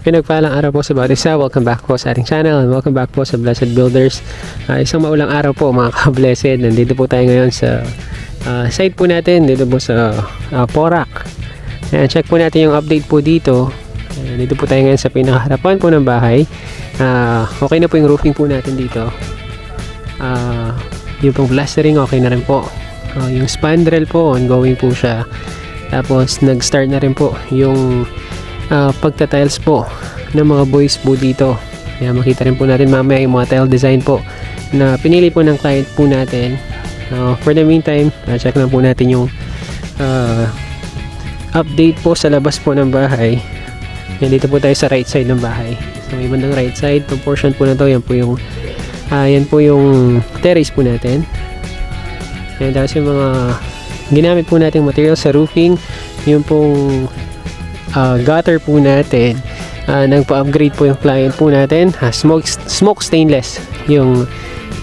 Pinagpalang araw po sa bawat isa. Welcome back po sa ating channel and welcome back po sa Blessed Builders. Isang maulang araw po mga ka-blessed. Nandito po tayo ngayon sa site po natin dito po sa Porac. Ayan, check po natin yung update po dito. Dito po tayo ngayon sa pinakaharapan po ng bahay. Okay na po yung roofing po natin dito. Yung pong plastering okay na rin po. Yung spandrel po ongoing po siya. Tapos nag-start na rin po yung pagta-tiles po ng mga boys po dito. Kaya makita rin po natin mamaya yung mga tile design po na pinili po ng client po natin. For the meantime, check lang po natin yung update po sa labas po ng bahay. Yan, dito po tayo sa right side ng bahay. So may bandang right side, itong portion po na to, yan po yung terrace po natin. Yan, tapos yung mga ginamit po nating material sa roofing, yung pong gutter po natin, nagpa-upgrade po yung client po natin. Smoke stainless yung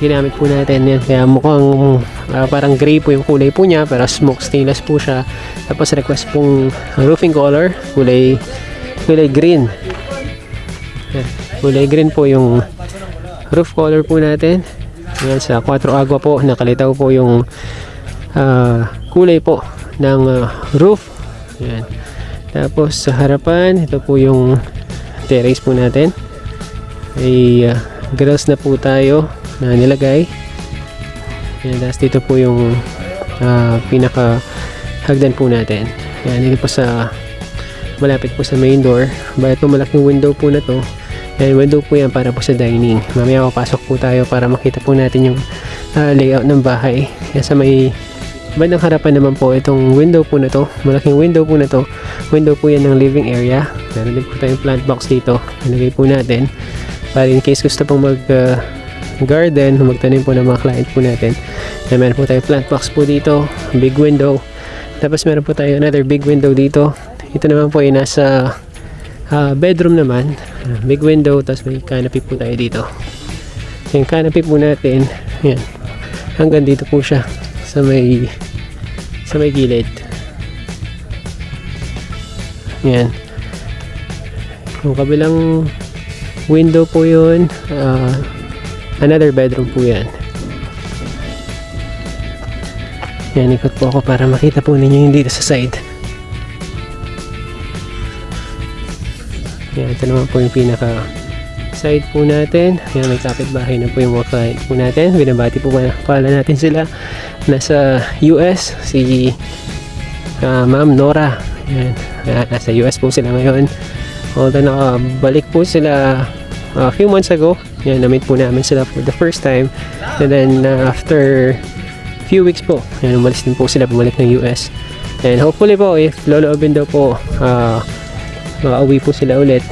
ginamit po natin. Yan, kaya mukhang parang gray po yung kulay po niya, pero smoke stainless po siya. Tapos request pong roofing color, kulay green. Yan, kulay green po yung roof color po natin. Yan, sa 4 agua po, nakalitaw po yung kulay po ng roof. Yan. Tapos sa harapan, ito po yung terrace po natin. Ay grills na po tayo na nilagay. Yan, tapos dito po yung pinaka hagdan po natin. Yan, dito po sa malapit po sa main door. Bayad po malaking window po na to. Yan, window po yan para po sa dining. Mamaya papasok po tayo para makita po natin yung layout ng bahay. Yan, sa may bandang harapan naman po itong window po na to. Malaking window po na to. Window po yan ng living area. Meron din po tayong plant box dito. Nalagay po natin para in case gusto pong mag garden, magtanim po ng mga client po natin. Yan, meron po tayong plant box po dito. Big window. Tapos meron po tayo another big window dito. Ito naman po ay nasa bedroom naman. Big window. Tapos may canopy po tayo dito. Yung canopy po natin, yan, hanggang dito po siya sa may gilid. Yan. Yung kabilang window po yun, another bedroom po yan. Yan, ikot po ako para makita po ninyo yung dito sa side. Yan, ito naman po yung pinaka side po natin. Yan, may kapitbahay na po yung mga client po natin. Binabati po pala natin sila. Nasa US, si Ma'am Nora. Yan, nasa US po sila ngayon. Although nakabalik po sila a few months ago. Yan, na-meet po namin sila for the first time. And then after few weeks po, yan, umalis din po sila, bumalik ng US. And hopefully po, if loloobin daw po, makauwi po sila ulit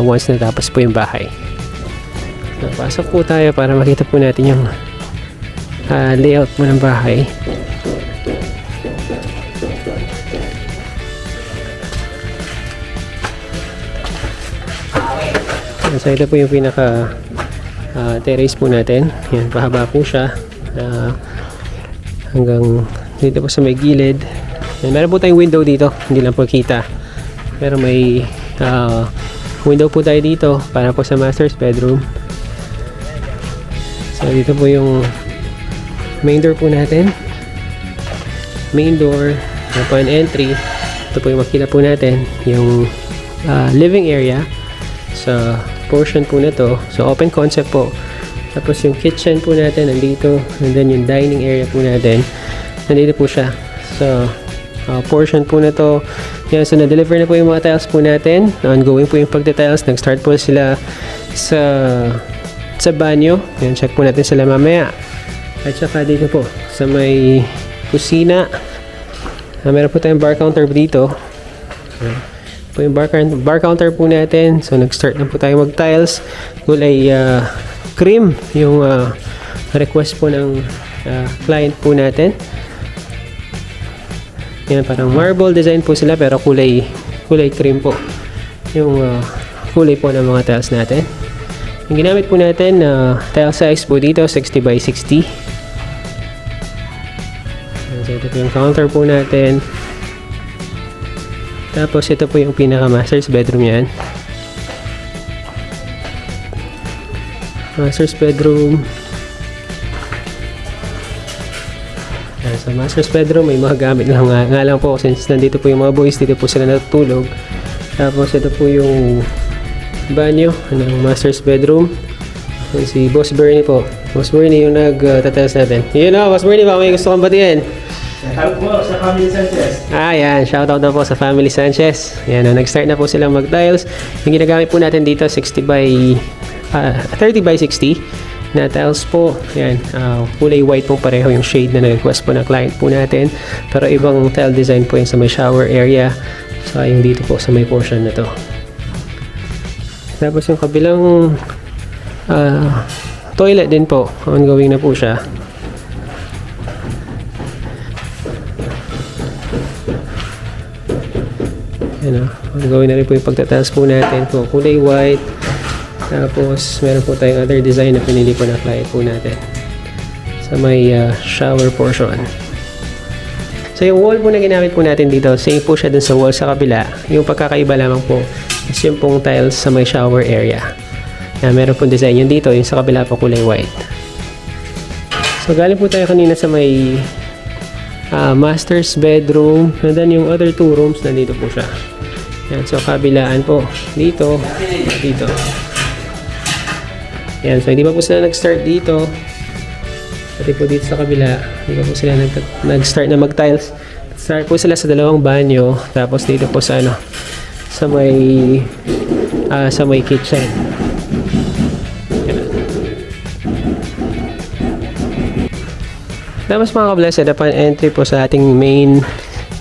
once natapos po yung bahay. So, pasok po tayo para makita po natin yung layout po ng bahay. So ito po yung pinaka terrace po natin. Yan, pahaba po siya hanggang dito po sa may gilid. Yan, meron po tayong window dito, hindi lang po kita, pero may window po tayo dito para po sa master's bedroom. So dito po yung main door po natin. Main door, open entry. Ito po yung makita po natin yung living area sa portion po na to. So open concept po. Tapos yung kitchen po natin nandito, and then yung dining area po natin nandito po siya. So portion po na to. Yan, so na-deliver na po yung mga tiles po natin. Ongoing po yung pagta-tiles. Nag-start po sila sa banyo. Yan, check po natin sila mamaya. At saka dito po sa may kusina, meron po tayong bar counter dito. Yan po yung bar counter po natin. So nag-start na po tayo mag-tiles. Kulay cream yung request po ng client po natin. Yan, parang marble design po sila pero kulay cream po yung kulay po ng mga tiles natin. Yung ginamit po natin tile size po dito 60 by 60. So ito po yung counter po natin. Tapos ito po yung pinaka master's bedroom yan. Master's bedroom. Sa master's bedroom, may mga gamit lang nga lang po since nandito po yung mga boys, dito po sila natutulog. Tapos ito po yung banyo ng master's bedroom. Si Boss Bernie po. Boss Bernie yung nag-tatiles natin. Yun o, Boss Bernie, baka may gusto kong batiin. Shoutout po sa Family Sanchez. Yan. Shoutout na po sa Family Sanchez. Yan, nag-start na po silang mag-tiles. Yung ginagamit po natin dito, 30 by 60 na tiles po. Yan, kulay white po pareho yung shade na nag-request po ng client po natin. Pero ibang tile design po yung sa may shower area. So, yung dito po sa may portion na to. Tapos yung kabilang toilet din po, ongoing na po siya. Yan, ongoing na rin po yung pagtatiles po natin po, kulay white. Tapos meron po tayong other design na pinili po na client po natin sa may shower portion. So yung wall po na ginamit po natin dito, same po siya dun sa wall sa kabila. Yung pagkakaiba lamang po is yung pong tiles sa may shower area. Meron pong design yun dito, yung sa kabila po kulay white. So galing po tayo kanina sa may master's bedroom, and then yung other two rooms nandito po siya. Yan, so kabilaan po dito, dito. Yan, so hindi pa po sila nag-start dito. Pati po dito sa kabila, hindi pa po sila nag-start na mag-tiles. Start po sila sa dalawang banyo, tapos dito po sa sa may kitchen. Tapos mga ka-blessed, upon entry po sa ating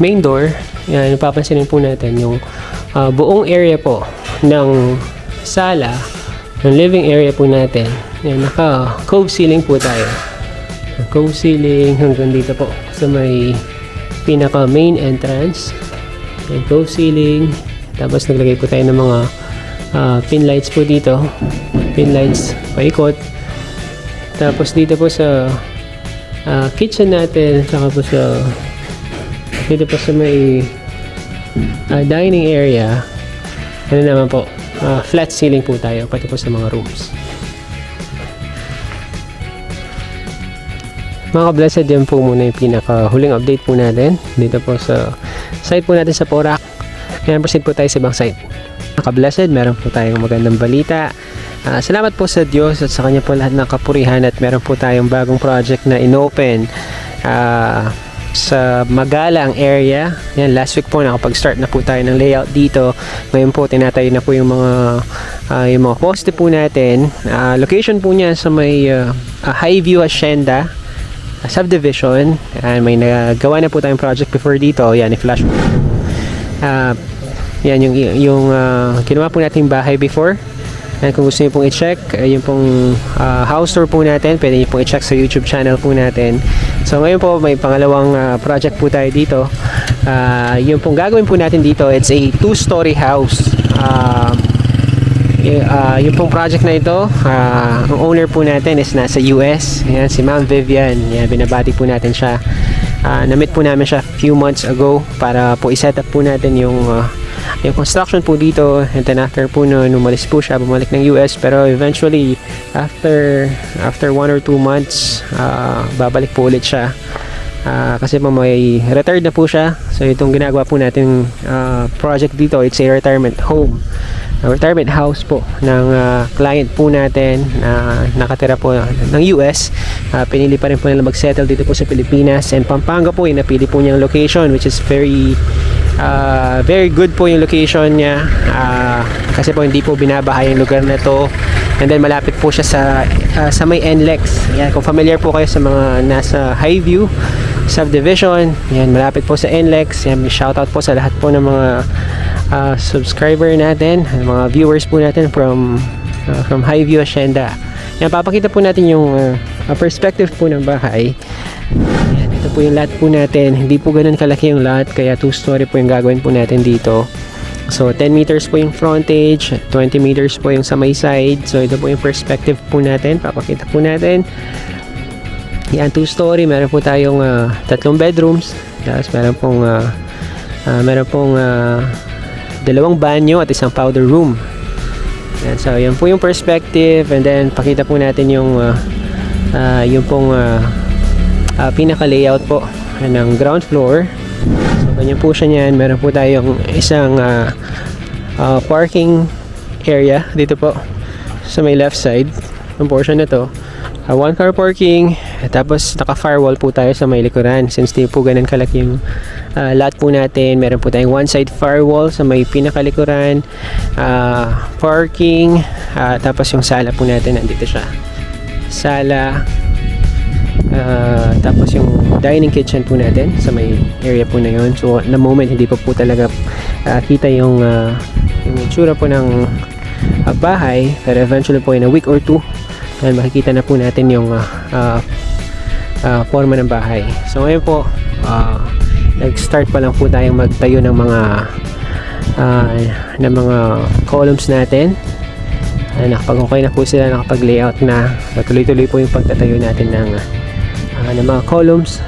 main door, yan, papansinin po natin yung buong area po ng sala, ng living area po natin. Yan, naka-cove ceiling po tayo. Cove ceiling hanggang dito po sa may pinaka main entrance. Yan, cove ceiling. Tapos naglagay po tayo ng mga pin lights po dito. Pin lights paikot. Tapos dito po sa kitchen natin, saka po sa dito po sa may dining area, ano naman po, flat ceiling po tayo, pati po sa mga rooms. Mga ka-blessed, yan po muna yung pinaka huling update po natin dito po sa site po natin sa Porac. Yan, proceed po tayo sa ibang site. Mga ka-blessed, meron po tayong magandang balita. Salamat po sa Diyos at sa Kanya po lahat ng kapurihan, at meron po tayong bagong project na inopen sa Magalang area. Yan, last week po nakapag-start na po tayo ng layout dito. Ngayon po tinatayo na po yung mga poste po natin. Location po niya sa may Highview Hacienda subdivision. May nagawa na po tayong project before dito. Yan, i-flash po. Yan yung ginawa po natin bahay before. And kung gusto niyo pong i-check, yung pong house tour po natin, pwede niyo pong i-check sa YouTube channel po natin. So ngayon po may pangalawang project po tayo dito. Yung pong gagawin po natin dito, it's a 2-story house. Yung pong project na ito, ang owner po natin is nasa US. Ayan, si Ma'am Vivian. Ayan, binabati po natin siya. Na-meet po namin siya few months ago para po i-set up po natin yung construction po dito, and then after po noon umalis po siya, bumalik ng US, pero eventually after 1 or 2 months babalik po ulit siya kasi po may retired na po siya. So itong ginagawa po natin project dito, it's a retirement home, a retirement house po ng client po natin na nakatira po ng US. Pinili pa rin po nila mag-settle dito po sa Pilipinas, and Pampanga po yung napili po niyang location, which is very good po yung location niya, kasi po hindi po binabaha yung lugar na to, and then malapit po siya sa may NLEX. Yan, kung familiar po kayo sa mga nasa Highview subdivision, yan, malapit po sa NLEX. Yan, shoutout po sa lahat po ng mga subscriber natin, mga viewers po natin from Highview Hacienda. Yan, papakita po natin yung perspective po ng bahay. Yan, ito po yung lot po natin. Hindi po ganun kalaki yung lot, kaya 2-story po yung gagawin po natin dito. So 10 meters po yung frontage, 20 meters po yung sa may side. So ito po yung perspective po natin, papakita po natin. Yan, 2-story, meron po tayong 3 bedrooms. Tapos meron pong 2 banyo at isang powder room. Yan, so yan po yung perspective, and then pakita po natin yung pinaka layout po ng ground floor. So ganyan po siya niyan. Meron po tayong isang parking area dito po sa may left side ng portion na to. One car parking, tapos naka firewall po tayo sa may likuran since di po ganun kalaki yung lot po natin. Meron po tayong one side firewall sa may pinakalikuran, parking, tapos yung sala po natin nandito siya, sala, tapos yung dining kitchen po natin sa may area po na yun. So at the moment hindi pa po talaga kita yung itsura po ng bahay, pero eventually po in a week or two makikita na po natin yung forma ng bahay. So ngayon po nag-start pa lang po tayong magtayo ng mga columns natin. Nakapag-okay na po sila, nakapag-layout na. Tuloy-tuloy po yung pagtatayo natin ng mga columns.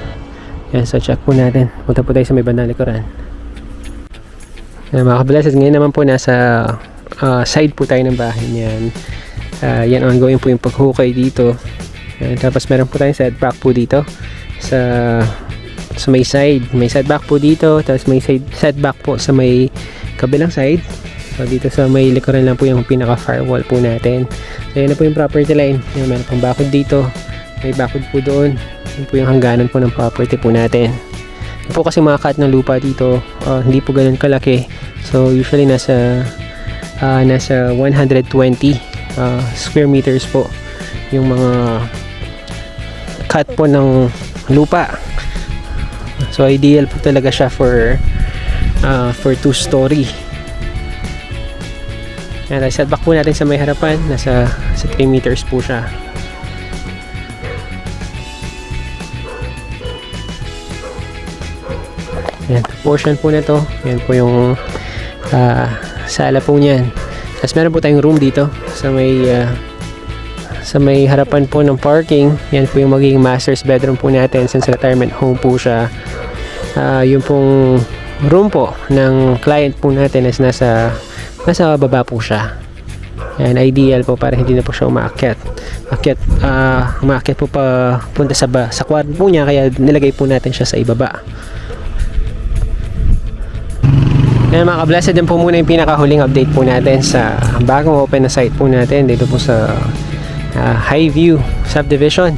Yan, so check po natin. Punta po tayo sa may bandang likuran. Mga kabalasad, ngayon naman po nasa side po tayo ng bahay niyan. Yan, ongoing po yung paghukay dito. Tapos meron po tayong setback po dito sa may side. May setback po dito, tapos may setback po sa may kabilang side. So dito sa may likuran lang po yung pinaka firewall po natin. So yan na po yung property line. Yan, meron pang bakod dito, may bakod po doon. Yan po yung hangganan po ng property po natin. Yan po kasi mga cut ng lupa dito, hindi po ganun kalaki. So usually nasa 120 square meters po yung mga cut po ng lupa. So ideal po talaga siya for 2-story. Yan, setback po natin sa may harapan, nasa 3 meters po siya. Yan, portion po na to. Yan po yung sala po niyan. Tapos meron po tayong room dito sa may harapan po ng parking. Yan po yung magiging master's bedroom po natin since retirement home po siya. Yung pong room po ng client po natin is nasa baba po siya. Yan, ideal po para hindi na po siya umaakyat po pa punta sa kwarto po niya, kaya nilagay po natin siya sa ibaba. Yan mga ka-blessed, din po muna yung pinakahuling update po natin sa bagong open na site po natin dito po sa Highview Subdivision.